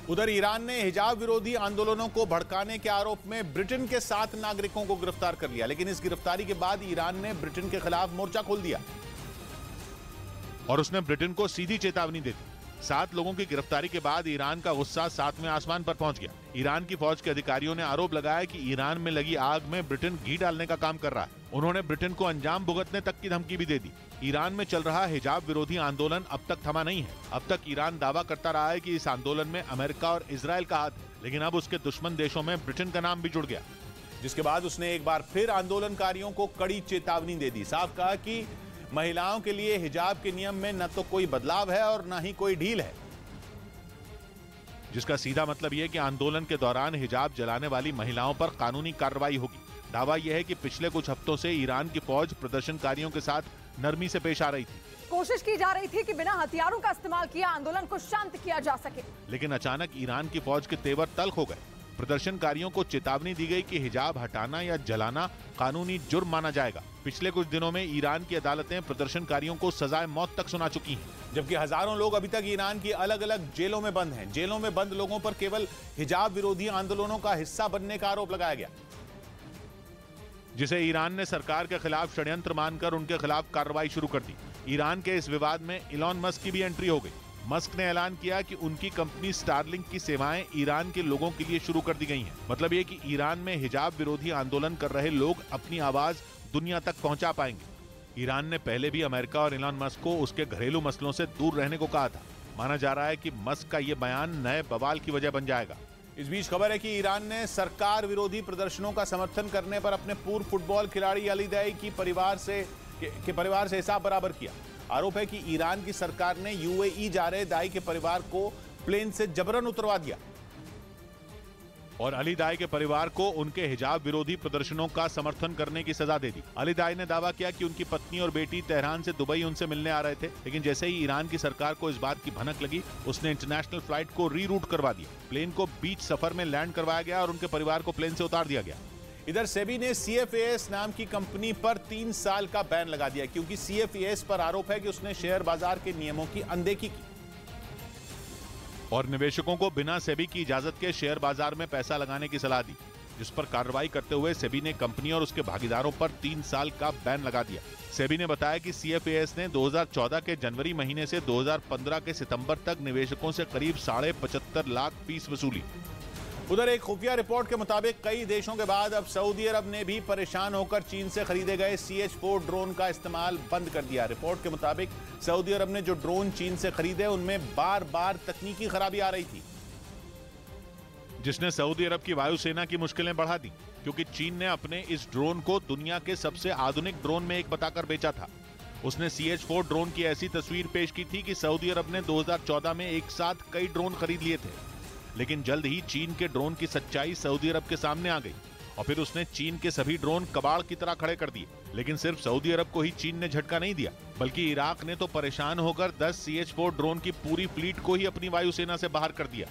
उधर ईरान ने हिजाब विरोधी आंदोलनों को भड़काने के आरोप में ब्रिटेन के 7 नागरिकों को गिरफ्तार कर लिया, लेकिन इस गिरफ्तारी के बाद ईरान ने ब्रिटेन के खिलाफ मोर्चा खोल दिया और उसने ब्रिटेन को सीधी चेतावनी दे दी। 7 लोगों की गिरफ्तारी के बाद ईरान का गुस्सा 7वें आसमान पर पहुंच गया। ईरान की फौज के अधिकारियों ने आरोप लगाया कि ईरान में लगी आग में ब्रिटेन घी डालने का काम कर रहा है। उन्होंने ब्रिटेन को अंजाम भुगतने तक की धमकी भी दे दी। ईरान में चल रहा हिजाब विरोधी आंदोलन अब तक थमा नहीं है। अब तक ईरान दावा करता रहा है कि इस आंदोलन में अमेरिका और इजराइल का हाथ है, लेकिन अब उसके दुश्मन देशों में ब्रिटेन का नाम भी जुड़ गया, जिसके बाद उसने एक बार फिर आंदोलनकारियों को कड़ी चेतावनी दे दी। साफ कहा कि महिलाओं के लिए हिजाब के नियम में न तो कोई बदलाव है और न ही कोई ढील है, जिसका सीधा मतलब यह कि आंदोलन के दौरान हिजाब जलाने वाली महिलाओं पर कानूनी कार्रवाई होगी। दावा यह है कि पिछले कुछ हफ्तों से ईरान की फौज प्रदर्शनकारियों के साथ नरमी से पेश आ रही थी। कोशिश की जा रही थी कि बिना हथियारों का इस्तेमाल किए आंदोलन को शांत किया जा सके, लेकिन अचानक ईरान की फौज के तेवर तल्ख हो गए। प्रदर्शनकारियों को चेतावनी दी गई कि हिजाब हटाना या जलाना कानूनी जुर्म माना जाएगा। पिछले कुछ दिनों में ईरान की अदालतें प्रदर्शनकारियों को सजाए मौत तक सुना चुकी हैं, जबकि हजारों लोग अभी तक ईरान की अलग अलग जेलों में बंद हैं। जेलों में बंद लोगों पर केवल हिजाब विरोधी आंदोलनों का हिस्सा बनने का आरोप लगाया गया, जिसे ईरान ने सरकार के खिलाफ षड्यंत्र मानकर उनके खिलाफ कार्रवाई शुरू कर दी। ईरान के इस विवाद में इलॉन मस्क की भी एंट्री हो गई। मस्क ने ऐलान किया कि उनकी कंपनी स्टारलिंक की सेवाएं ईरान के लोगों के लिए शुरू कर दी गई हैं। मतलब ये कि ईरान में हिजाब विरोधी आंदोलन कर रहे लोग अपनी आवाज दुनिया तक पहुंचा पाएंगे। ईरान ने पहले भी अमेरिका और इलॉन मस्क को उसके घरेलू मसलों से दूर रहने को कहा था। माना जा रहा है कि मस्क का ये बयान नए बवाल की वजह बन जाएगा। इस बीच खबर है कि ईरान ने सरकार विरोधी प्रदर्शनों का समर्थन करने पर अपने पूर्व फुटबॉल खिलाड़ी अली दाई की परिवार से हिसाब बराबर किया। आरोप है कि ईरान की सरकार ने यूएई जा रहे दाई के परिवार को प्लेन से जबरन उतरवा दिया और अली दाई के परिवार को उनके हिजाब विरोधी प्रदर्शनों का समर्थन करने की सजा दे दी। अली दाई ने दावा किया कि उनकी पत्नी और बेटी तेहरान से दुबई उनसे मिलने आ रहे थे, लेकिन जैसे ही ईरान की सरकार को इस बात की भनक लगी, उसने इंटरनेशनल फ्लाइट को रीरूट करवा दिया। प्लेन को बीच सफर में लैंड करवाया गया और उनके परिवार को प्लेन से उतार दिया गया। इधर सेबी ने CFAS नाम की कंपनी पर 3 साल का बैन लगा दिया, क्योंकि CFAS पर आरोप है कि उसने शेयर बाजार के नियमों की अनदेखी की और निवेशकों को बिना सेबी की इजाजत के शेयर बाजार में पैसा लगाने की सलाह दी, जिस पर कार्रवाई करते हुए सेबी ने कंपनी और उसके भागीदारों पर 3 साल का बैन लगा दिया। सेबी ने बताया कि CFAS ने 2014 के जनवरी महीने से 2015 के सितंबर तक निवेशकों से करीब 75.5 लाख फीस वसूली। उधर एक खुफिया रिपोर्ट के मुताबिक कई देशों के बाद अब सऊदी अरब ने भी परेशान होकर चीन से खरीदे गए CH-4 ड्रोन का इस्तेमाल बंद कर दिया। रिपोर्ट के मुताबिक सऊदी अरब ने जो ड्रोन चीन से खरीदे उनमें बार बार तकनीकी खराबी आ रही थी, जिसने सऊदी अरब की वायुसेना की मुश्किलें बढ़ा दी, क्योंकि चीन ने अपने इस ड्रोन को दुनिया के सबसे आधुनिक ड्रोन में एक बताकर बेचा था। उसने CH-4 ड्रोन की ऐसी तस्वीर पेश की थी कि सऊदी अरब ने 2014 में एक साथ कई ड्रोन खरीद लिए थे, लेकिन जल्द ही चीन के ड्रोन की सच्चाई सऊदी अरब के सामने आ गई और फिर उसने चीन के सभी ड्रोन कबाड़ की तरह खड़े कर दिए। लेकिन सिर्फ सऊदी अरब को ही चीन ने झटका नहीं दिया, बल्कि इराक ने तो परेशान होकर 10 CH-4 ड्रोन की पूरी फ्लीट को ही अपनी वायुसेना से बाहर कर दिया।